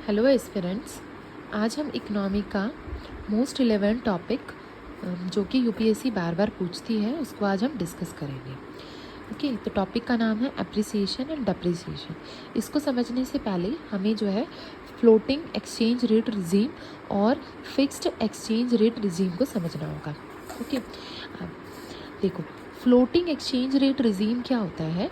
Hello aspirants. आज हम economy का मोस्ट रिलेवेंट टॉपिक जो कि यूपीएससी बार बार पूछती है उसको आज हम डिस्कस करेंगे। ओके, तो टॉपिक का नाम है एप्रिसिएशन एंड डेप्रिसिएशन। इसको समझने से पहले हमें जो है फ्लोटिंग एक्सचेंज रेट रिजीम और फिक्स्ड एक्सचेंज रेट रिजीम को समझना होगा। ओके, अब देखो फ्लोटिंग एक्सचेंज रेट रिजीम क्या होता है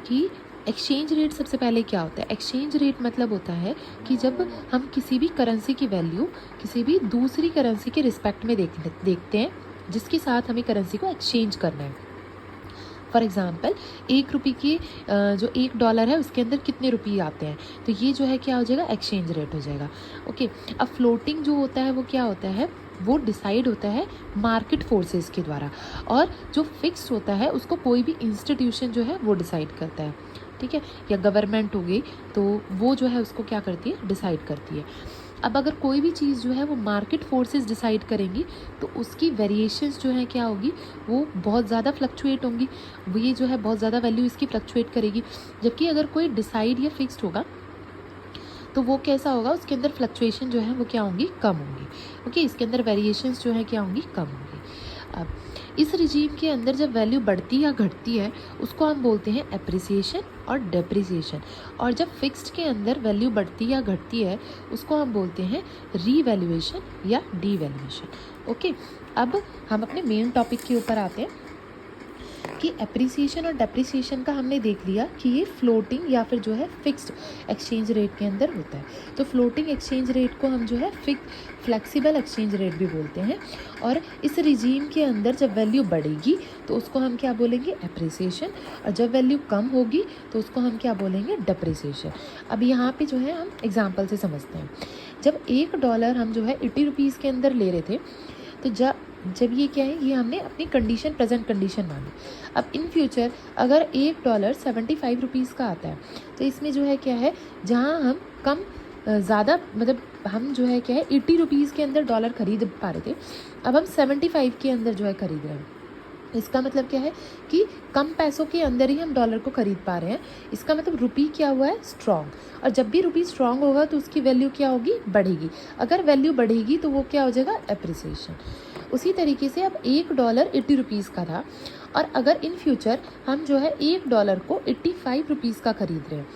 कि एक्सचेंज रेट सबसे पहले क्या होता है। एक्सचेंज रेट मतलब होता है कि जब हम किसी भी करेंसी की वैल्यू किसी भी दूसरी करेंसी के रिस्पेक्ट में देखते हैं जिसके साथ हमें करेंसी को एक्सचेंज करना है। फॉर एग्जाम्पल ₹1 की जो $1 है उसके अंदर कितने रुपये आते हैं, तो ये जो है क्या हो जाएगा, एक्सचेंज रेट हो जाएगा। ओके, अब फ्लोटिंग जो होता है वो क्या होता है, वो डिसाइड होता है मार्केट फोर्सेस के द्वारा, और जो फिक्स्ड होता है उसको कोई भी इंस्टीट्यूशन जो है वो डिसाइड करता है। ठीक है, या गवर्नमेंट हो गई तो वो जो है उसको क्या करती है, डिसाइड करती है। अब अगर कोई भी चीज़ जो है वो मार्केट फोर्सेस डिसाइड करेंगी तो उसकी वेरिएशंस जो है क्या होगी, वो बहुत ज़्यादा फ्लक्चुएट होंगी। वो ये जो है बहुत ज़्यादा वैल्यू इसकी फ्लक्चुएट करेगी। जबकि अगर कोई डिसाइड या फिक्स्ड होगा तो वो कैसा होगा, उसके अंदर फ्लक्चुएशन जो है वो क्या होंगी, कम होंगी। ओके, इसके अंदर वेरिएशंस जो है क्या होंगी, कम होंगी। अब इस रिजीम के अंदर जब वैल्यू बढ़ती या घटती है उसको हम बोलते हैं एप्रिसिएशन और डेप्रिसिएशन, और जब फिक्स्ड के अंदर वैल्यू बढ़ती या घटती है उसको हम बोलते हैं रीवैल्यूएशन या डीवैल्यूएशन। ओके, अब हम अपने मेन टॉपिक के ऊपर आते हैं कि एप्रिसिएशन और डेप्रिसिएशन का हमने देख लिया कि ये फ्लोटिंग या फिर जो है फिक्स्ड एक्सचेंज रेट के अंदर होता है। तो फ्लोटिंग एक्सचेंज रेट को हम जो है फ्लेक्सिबल एक्सचेंज रेट भी बोलते हैं, और इस रिजीम के अंदर जब वैल्यू बढ़ेगी तो उसको हम क्या बोलेंगे, एप्रिसिएशन, और जब वैल्यू कम होगी तो उसको हम क्या बोलेंगे, डेप्रिसिएशन। अब यहाँ पे जो है हम एग्जाम्पल से समझते हैं। जब $1 हम जो है 80 रुपीज़ के अंदर ले रहे थे, तो जब ये क्या है, ये हमने अपनी कंडीशन, प्रेजेंट कंडीशन मानी। अब इन फ्यूचर अगर $1 75 रुपीज़ का आता है तो इसमें जो है क्या है, जहाँ हम कम ज़्यादा मतलब हम जो है क्या है 80 रुपीज़ के अंदर डॉलर खरीद पा रहे थे, अब हम 75 के अंदर जो है खरीद रहे हैं। इसका मतलब क्या है कि कम पैसों के अंदर ही हम डॉलर को खरीद पा रहे हैं। इसका मतलब रुपी क्या हुआ है, स्ट्रॉन्ग, और जब भी रुपी स्ट्रॉन्ग होगा तो उसकी वैल्यू क्या होगी, बढ़ेगी। अगर वैल्यू बढ़ेगी तो वो क्या हो जाएगा, एप्रिसिएशन। उसी तरीके से अब $1 80 रुपीज़ का था, और अगर इन फ्यूचर हम जो है $1 को 85 रुपीज़ का खरीद रहे हैं,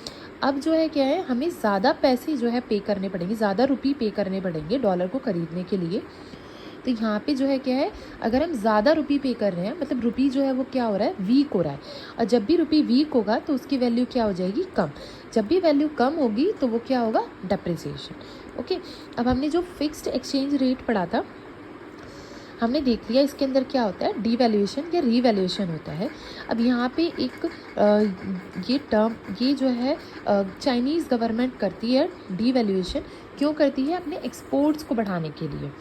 अब जो है क्या है, हमें ज़्यादा पैसे जो है पे करने पड़ेंगे, ज़्यादा रुपये पे करने पड़ेंगे डॉलर को खरीदने के लिए। तो यहाँ पे जो है क्या है, अगर हम ज़्यादा रुपये पे कर रहे हैं मतलब रुपी जो है वो क्या हो रहा है, वीक हो रहा है, और जब भी रुपी वीक होगा तो उसकी वैल्यू क्या हो जाएगी, कम। जब भी वैल्यू कम होगी तो वो क्या होगा, डेप्रिसिएशन। ओके, अब हमने जो फिक्स्ड एक्सचेंज रेट पढ़ा था हमने देख लिया, इसके अंदर क्या होता है, डीवैल्यूएशन या रीवैल्यूएशन होता है। अब यहाँ पे एक ये टर्म, ये जो है चाइनीज़ गवर्नमेंट करती है डीवैल्यूएशन। क्यों करती है, अपने एक्सपोर्ट्स को बढ़ाने के लिए।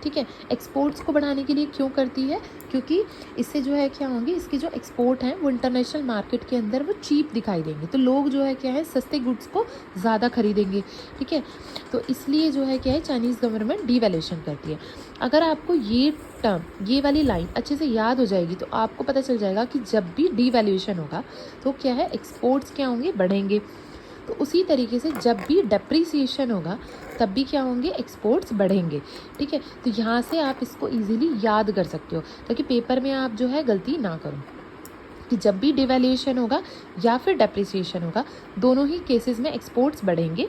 ठीक है, एक्सपोर्ट्स को बढ़ाने के लिए क्यों करती है, क्योंकि इससे जो है क्या होंगे, इसके जो एक्सपोर्ट हैं वो इंटरनेशनल मार्केट के अंदर वो चीप दिखाई देंगे, तो लोग जो है क्या है, सस्ते गुड्स को ज़्यादा खरीदेंगे। ठीक है, तो इसलिए जो है क्या है, चाइनीज़ गवर्नमेंट डीवैल्यूएशन करती है। अगर आपको ये टर्म, ये वाली लाइन अच्छे से याद हो जाएगी तो आपको पता चल जाएगा कि जब भी डीवैल्यूएशन होगा तो क्या है, एक्सपोर्ट्स क्या होंगे, बढ़ेंगे। तो उसी तरीके से जब भी डेप्रिसिएशन होगा तब भी क्या होंगे, एक्सपोर्ट्स बढ़ेंगे। ठीक है, तो यहाँ से आप इसको इजीली याद कर सकते हो ताकि पेपर में आप जो है गलती ना करो कि जब भी डिवैल्यूएशन होगा या फिर डेप्रिसिएशन होगा, दोनों ही केसेस में एक्सपोर्ट्स बढ़ेंगे।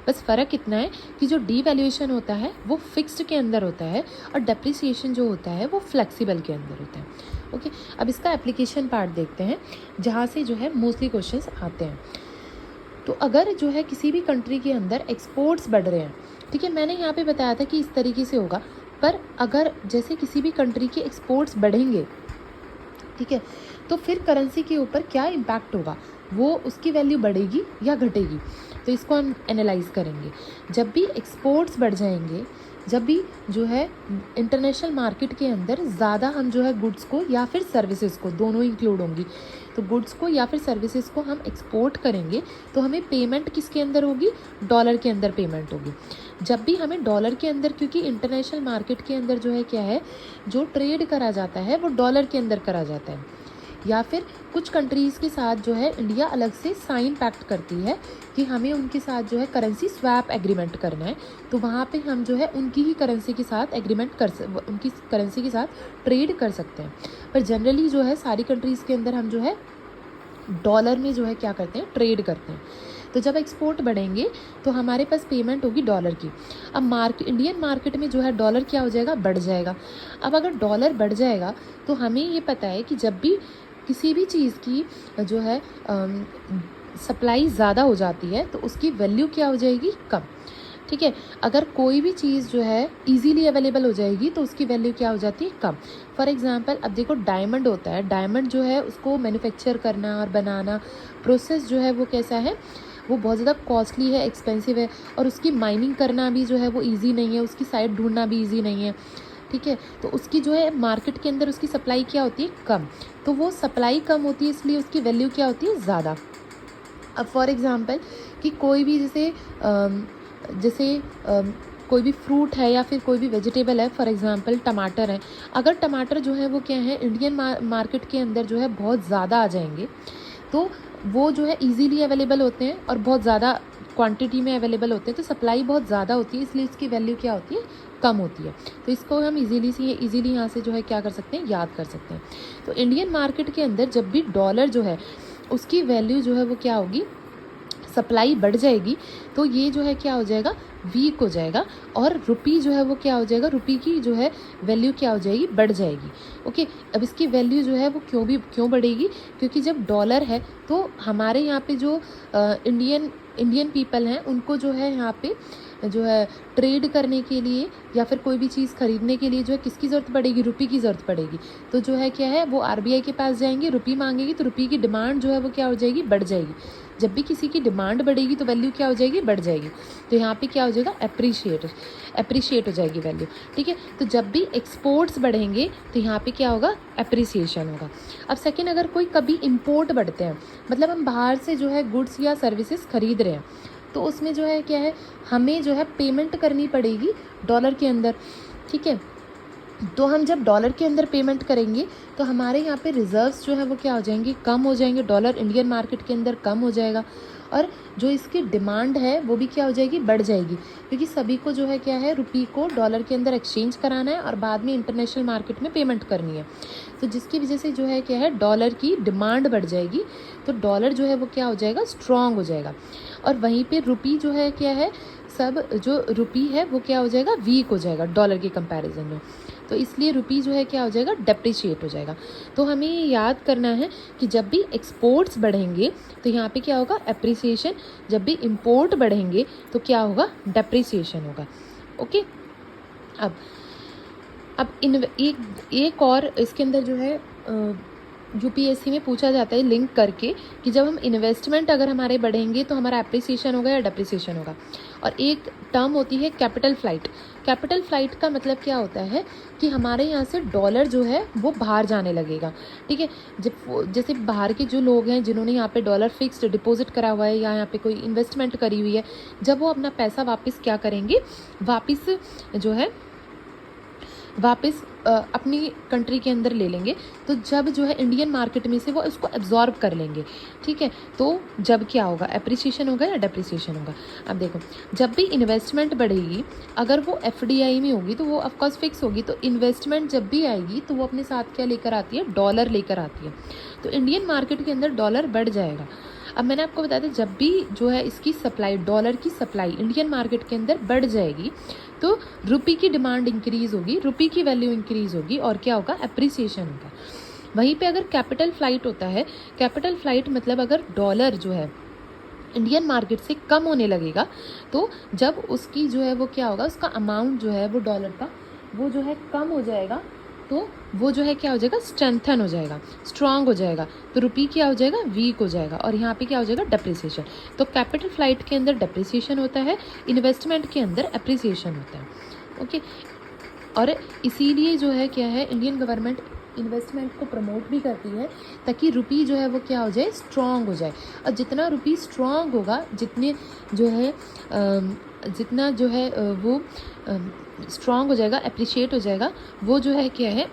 बस फ़र्क इतना है कि जो डीवैल्यूएशन होता है वो फिक्स्ड के अंदर होता है, और डेप्रिसिएशन जो होता है वो फ्लेक्सिबल के अंदर होता है। ओके, अब इसका एप्लीकेशन पार्ट देखते हैं जहाँ से जो है मोस्टली क्वेश्चंस आते हैं। तो अगर जो है किसी भी कंट्री के अंदर एक्सपोर्ट्स बढ़ रहे हैं, ठीक है, मैंने यहाँ पे बताया था कि इस तरीके से होगा, पर अगर जैसे किसी भी कंट्री के एक्सपोर्ट्स बढ़ेंगे, ठीक है, तो फिर करेंसी के ऊपर क्या इम्पैक्ट होगा, वो उसकी वैल्यू बढ़ेगी या घटेगी, तो इसको हम एनालाइज करेंगे। जब भी एक्सपोर्ट्स बढ़ जाएंगे, जब भी जो है इंटरनेशनल मार्केट के अंदर ज़्यादा हम जो है गुड्स को या फिर सर्विसेज को, दोनों इंक्लूड होंगी, तो गुड्स को या फिर सर्विसेज को हम एक्सपोर्ट करेंगे तो हमें पेमेंट किसके अंदर होगी, डॉलर के अंदर पेमेंट होगी। जब भी हमें डॉलर के अंदर, क्योंकि इंटरनेशनल मार्केट के अंदर जो है क्या है, जो ट्रेड करा जाता है वो डॉलर के अंदर करा जाता है, या फिर कुछ कंट्रीज़ के साथ जो है इंडिया अलग से साइन पैक्ट करती है कि हमें उनके साथ जो है करेंसी स्वैप एग्रीमेंट करना है, तो वहाँ पे हम जो है उनकी ही करेंसी के साथ उनकी करेंसी के साथ ट्रेड कर सकते हैं। पर जनरली जो है सारी कंट्रीज़ के अंदर हम जो है डॉलर में जो है क्या करते हैं, ट्रेड करते हैं। तो जब एक्सपोर्ट बढ़ेंगे तो हमारे पास पेमेंट होगी डॉलर की। अब इंडियन मार्केट में जो है डॉलर क्या हो जाएगा, बढ़ जाएगा। अब अगर डॉलर बढ़ जाएगा तो हमें ये पता है कि जब भी किसी भी चीज़ की जो है सप्लाई ज़्यादा हो जाती है तो उसकी वैल्यू क्या हो जाएगी, कम। ठीक है, अगर कोई भी चीज़ जो है इजीली अवेलेबल हो जाएगी तो उसकी वैल्यू क्या हो जाती है, कम। फॉर एग्जांपल अब देखो डायमंड होता है, डायमंड जो है उसको मैन्युफैक्चर करना और बनाना प्रोसेस जो है वो कैसा है, वो बहुत ज़्यादा कॉस्टली है, एक्सपेंसिव है, और उसकी माइनिंग करना भी जो है वो ईजी नहीं है, उसकी साइट ढूंढना भी ईजी नहीं है। ठीक है, तो उसकी जो है मार्केट के अंदर उसकी सप्लाई क्या होती है, कम। तो वो सप्लाई कम होती है इसलिए उसकी वैल्यू क्या होती है, ज़्यादा। अब फॉर एग्ज़ाम्पल कि कोई भी जैसे कोई भी फ्रूट है या फिर कोई भी वेजिटेबल है, फॉर एग्ज़ाम्पल टमाटर है। अगर टमाटर जो है वो क्या है इंडियन मार्केट के अंदर जो है बहुत ज़्यादा आ जाएंगे तो वो जो है इजीली अवेलेबल होते हैं और बहुत ज़्यादा क्वांटिटी में अवेलेबल होते हैं, तो सप्लाई बहुत ज़्यादा होती है इसलिए इसकी वैल्यू क्या होती है, कम होती है। तो इसको हम इजीली यहाँ से जो है क्या कर सकते हैं, याद कर सकते हैं। तो इंडियन मार्केट के अंदर जब भी डॉलर जो है उसकी वैल्यू जो है वो क्या होगी, सप्लाई बढ़ जाएगी, तो ये जो है क्या हो जाएगा, वीक हो जाएगा, और रुपी जो है वो क्या हो जाएगा, रुपी की जो है वैल्यू क्या हो जाएगी, बढ़ जाएगी। ओके, अब इसकी वैल्यू जो है वो क्यों बढ़ेगी, क्योंकि जब डॉलर है तो हमारे यहाँ पे जो इंडियन पीपल हैं उनको जो है यहाँ पे जो है ट्रेड करने के लिए या फिर कोई भी चीज़ खरीदने के लिए जो है किसकी ज़रूरत पड़ेगी, रुपी की ज़रूरत पड़ेगी। तो जो है क्या है, वो आरबीआई के पास जाएंगे, रुपी मांगेगी, तो रुपी की डिमांड जो है वो क्या हो जाएगी, बढ़ जाएगी। जब भी किसी की डिमांड बढ़ेगी तो वैल्यू क्या हो जाएगी, बढ़ जाएगी। तो यहाँ पे क्या हो जाएगा, एप्रिशिएट हो जाएगी वैल्यू। ठीक है, तो जब भी एक्सपोर्ट्स बढ़ेंगे तो यहाँ पे क्या होगा, एप्रिसिएशन होगा। अब सेकेंड, अगर कोई कभी इम्पोर्ट बढ़ते हैं, मतलब हम बाहर से जो है गुड्स या सर्विसेज खरीद रहे हैं, तो उसमें जो है क्या है, हमें जो है पेमेंट करनी पड़ेगी डॉलर के अंदर। ठीक है, तो हम जब डॉलर के अंदर पेमेंट करेंगे तो हमारे यहाँ पे रिजर्व्स जो है वो क्या हो जाएंगे, कम हो जाएंगे, डॉलर इंडियन मार्केट के अंदर कम हो जाएगा, और जो इसकी डिमांड है वो भी क्या हो जाएगी, बढ़ जाएगी, क्योंकि सभी को जो है क्या है, रुपी को डॉलर के अंदर एक्सचेंज कराना है और बाद में इंटरनेशनल मार्केट में पेमेंट करनी है। तो जिसकी वजह से जो है क्या है, डॉलर की डिमांड बढ़ जाएगी, तो डॉलर जो है वो क्या हो जाएगा, स्ट्रॉन्ग हो जाएगा, और वहीं पे रुपी जो है क्या है, सब जो रुपी है वो क्या हो जाएगा, वीक हो जाएगा डॉलर के कंपैरिजन में। तो इसलिए रुपी जो है क्या हो जाएगा, डेप्रिशिएट हो जाएगा। तो हमें ये याद करना है कि जब भी एक्सपोर्ट्स बढ़ेंगे तो यहाँ पे क्या होगा, एप्रिसिएशन, जब भी इंपोर्ट बढ़ेंगे तो क्या होगा, डेप्रिसिएशन होगा। ओके, अब एक और इसके अंदर जो है यूपीएससी में पूछा जाता है लिंक करके कि जब हम इन्वेस्टमेंट अगर हमारे बढ़ेंगे तो हमारा एप्रिसिएशन होगा या डेप्रिसिएशन होगा। और एक टर्म होती है कैपिटल फ्लाइट। कैपिटल फ्लाइट का मतलब क्या होता है कि हमारे यहाँ से डॉलर जो है वो बाहर जाने लगेगा। ठीक है, जब जैसे बाहर के जो लोग हैं जिन्होंने यहाँ पे डॉलर फिक्स्ड डिपॉजिट करा हुआ है या यहाँ पे कोई इन्वेस्टमेंट करी हुई है, जब वो अपना पैसा वापस क्या करेंगे, वापस अपनी कंट्री के अंदर ले लेंगे, तो जब जो है इंडियन मार्केट में से वो उसको एब्जॉर्ब कर लेंगे। ठीक है, तो जब क्या होगा, एप्रिसिएशन होगा या डेप्रिसिएशन होगा। अब देखो, जब भी इन्वेस्टमेंट बढ़ेगी, अगर वो एफडीआई में होगी तो वो ऑफकोर्स फिक्स होगी, तो इन्वेस्टमेंट जब भी आएगी तो वो अपने साथ क्या लेकर आती है, डॉलर लेकर आती है। तो इंडियन मार्केट के अंदर डॉलर बढ़ जाएगा। अब मैंने आपको बताया था, जब भी जो है इसकी सप्लाई, डॉलर की सप्लाई इंडियन मार्केट के अंदर बढ़ जाएगी तो रुपी की डिमांड इंक्रीज़ होगी, रुपी की वैल्यू इंक्रीज़ होगी, और क्या होगा, एप्रिसिएशन होगा। वहीं पे अगर कैपिटल फ्लाइट होता है, कैपिटल फ्लाइट मतलब अगर डॉलर जो है इंडियन मार्केट से कम होने लगेगा, तो जब उसकी जो है वो क्या होगा, उसका अमाउंट जो है वो डॉलर का वो जो है कम हो जाएगा, तो वो जो है क्या हो जाएगा, स्ट्रेंथन हो जाएगा, स्ट्रांग हो जाएगा, तो रुपी क्या हो जाएगा, वीक हो जाएगा, और यहाँ पे क्या हो जाएगा, डेप्रिसिएशन। तो कैपिटल फ्लाइट के अंदर डेप्रिसिएशन होता है, इन्वेस्टमेंट के अंदर एप्रिसिएशन होता है। ओके, और इसीलिए जो है क्या है, इंडियन गवर्नमेंट इन्वेस्टमेंट को प्रमोट भी करती है ताकि रुपी जो है वो क्या हो जाए, स्ट्रॉन्ग हो जाए। और जितना रुपी स्ट्रॉन्ग होगा, जितना जो है वो स्ट्रॉन्ग हो जाएगा, एप्रिशिएट हो जाएगा, वो जो है क्या है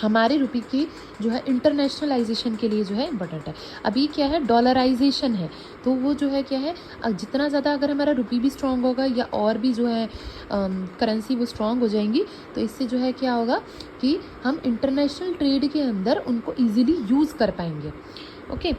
हमारे रुपये की जो है इंटरनेशनलाइजेशन के लिए जो है इम्पोर्टेंट है। अभी क्या है, डॉलराइजेशन है, तो वो जो है क्या है, जितना ज़्यादा अगर हमारा रुपये भी स्ट्रॉन्ग होगा या और भी जो है करेंसी वो स्ट्रॉन्ग हो जाएंगी, तो इससे जो है क्या होगा कि हम इंटरनेशनल ट्रेड के अंदर उनको ईजिली यूज़ कर पाएंगे। ओके,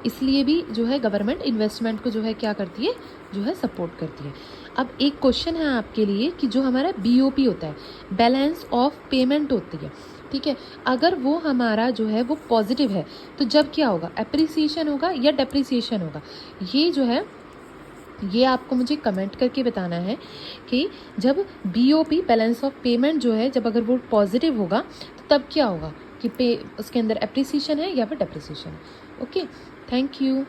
इसलिए भी जो है गवर्नमेंट इन्वेस्टमेंट को जो है क्या करती है, जो है सपोर्ट करती है। अब एक क्वेश्चन है आपके लिए कि जो हमारा BOP होता है, बैलेंस ऑफ पेमेंट होती है, ठीक है, अगर वो हमारा जो है वो पॉजिटिव है तो जब क्या होगा, एप्रिसिएशन होगा या डेप्रिसिएशन होगा, ये जो है ये आपको मुझे कमेंट करके बताना है कि जब BOP बैलेंस ऑफ पेमेंट जो है, जब अगर वो पॉजिटिव होगा तो तब क्या होगा कि पे उसके अंदर एप्रिसिएशन है या फिर डेप्रिसिएशन है। Okay, thank you.